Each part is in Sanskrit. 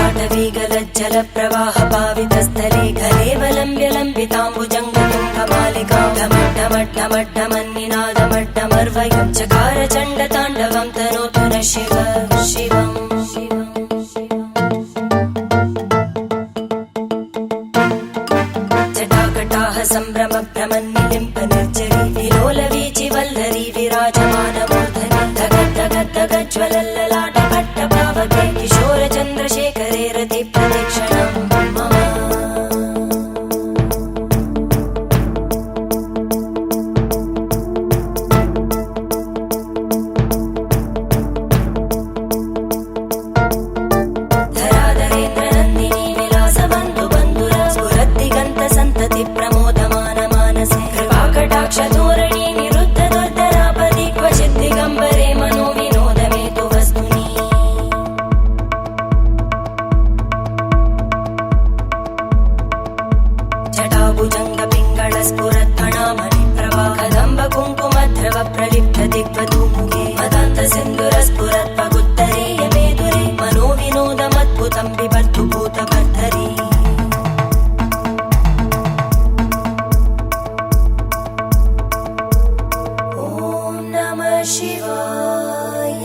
जटाटवीगलज्जल प्रवाह पावितस्थले कलेवलम्ब्य लम्बिताम्बुजङ्गतुङ्गमालिकां ढमड्ढमड्ढमड्ढमन्निनादमड्ढमर्वयं चकार चण्डताण्डवं तनोतु नः शिव शिवम् जटाकटाह सम्भ्रम भ्रमन्निलिम्प निर्जरी विलोलवीचि वल्लरी विराजमानमूर्धनि धगज्ज्वलल्ललाटपट्टपावके किशोर चन्द्रशेखरे रति प्रदक्षिणं मम धराधरेन्द्रनन्दिनी विलासबन्धु बन्धुर स्फुरद्दिगन्त सन्तति प्रमोदमान मानसे कृपाकटाक्षधोरणी निरुद्ध दुर्धरापदि क्वचित् दिगम्बरे मनो विनोदमेतु वस्तुनि जटाभुजङ्ग पिङ्गळ स्फुरत्फणामणि प्रभा कदम्ब कुङ्कुमद्रव प्रलिप्त दिग्वधूमुखे मदान्त सिन्धुर स्फुरत्वगुत्तरीय मेदुरे मनो विनोदमद्भुतं बिभर्तु भूतभर्धरी ॐ नमः शिवाय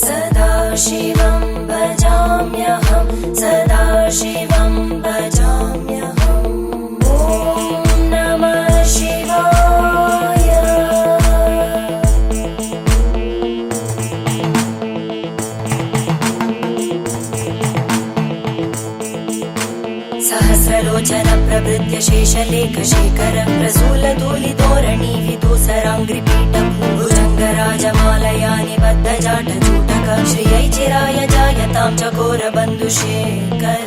सदा शिवं भजाम्यहं सदा शिवं भजाम्यहम् ॐ नमः शिवाय सहस्रलोचन प्रभृत्य शेषलेख शेखर प्रसूलधूलिधोरणि विदूसराङ्घ्रिपीठ भुजङ्गराजमालया निबद्ध जाटचूटक श्रियै चिराय जायतां चकोरबन्धुशेखर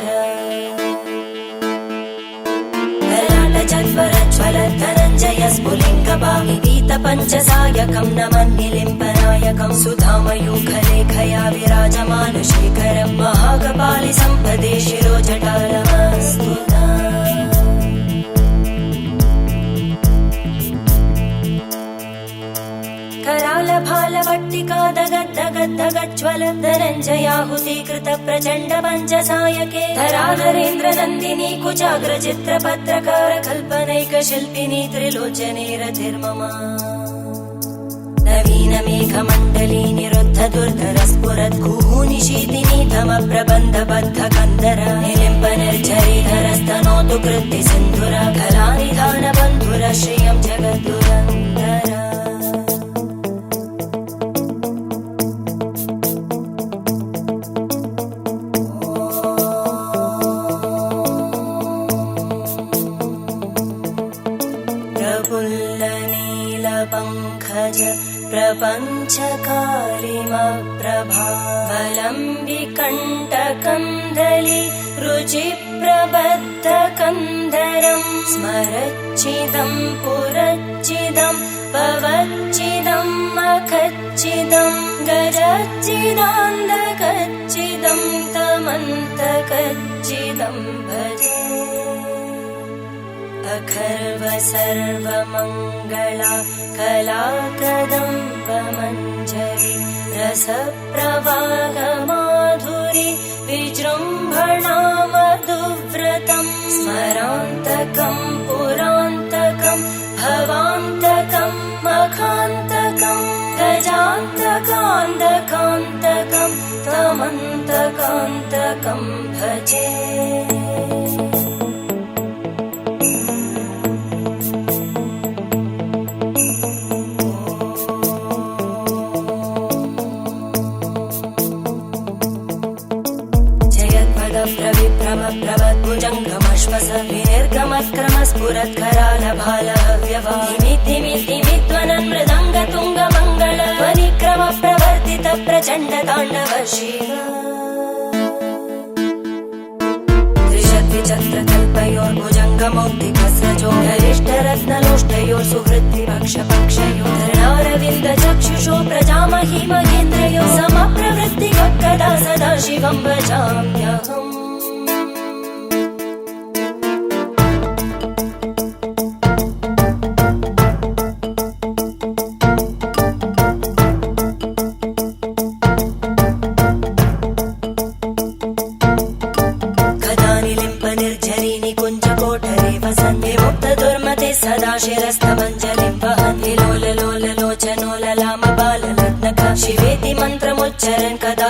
ललाटजन्वरज्ज्वल धनञ्जय स्फुलिङ्गभाविगीत पञ्चसायकं नमन्निलिम्पनायकं सुधामयूखलेखया विराजमान शेखरं महाकपालि सम्पदे शिरोजटालमस्तुता करालभालवट्टिका दगद्दगद्दगज्ज्वल धनञ्जयाहुतीकृत प्रचण्ड पञ्चसायके धराधरेन्द्रनन्दिनी कुचाग्रचित्रपत्रकार कल्पनैकशिल्पिनी त्रिलोचने रतिर्मम नवीनमेघमण्डली निरुद्ध दुर्धर स्फुरद्गूनिशीतिनी धमप्रबन्धबद्ध कन्दर निलिम्ब निर्झरीधरस्तनोतु कृत्ति सिन्धुर कलानिधान बन्धुर श्रियं जगद्दुरन्दर प्रफुल्लनीलपङ्कज प्रपञ्चकालिमप्रभावलम्बिकण्टकन्दली रुचिप्रबद्धकन्धरं स्मरच्चिदं पुरच्चिदं भवच्चिदं मखच्चिदं गजच्चिदान्धकच्चिदं तमन्तकच्चिदं भजे अखर्व सर्वमङ्गला कला कदम्बमञ्जरी रसप्रवाहमाधुरी विजृम्भणा मधुव्रतं स्मरान्तकं पुरान्तकं भवान्तकं मखान्तकं गजान्तकान्तकान्तकं तमन्तकान्तकं भजे प्रभद्भुजङ्गमश्वस विनिर्गमत्क्रमस्फुरत्करालभालहव्यवाहिमिद्धिमिद्धिमिध्वनन् मृदङ्गतुङ्गमङ्गल ध्वनिक्रम प्रवर्तित प्रचण्डताण्डव शिव त्रिशद्विचक्रकल्पयोर्भुजङ्गमौक्तिकस्रजो गरिष्ठरत्नलोष्टयोः सुहृद्विपक्षपक्षयोः धरणारविन्दचक्षुषो प्रजामहि महेन्द्रयो समप्रवृत्तिकदा सदा शिवं भजाम्यहम् शिरस्तमञ्जलिं वहन्ति लोल लोल लोचनो ललाम बाललग्नका शिवेति मन्त्रमुच्चरन् कदा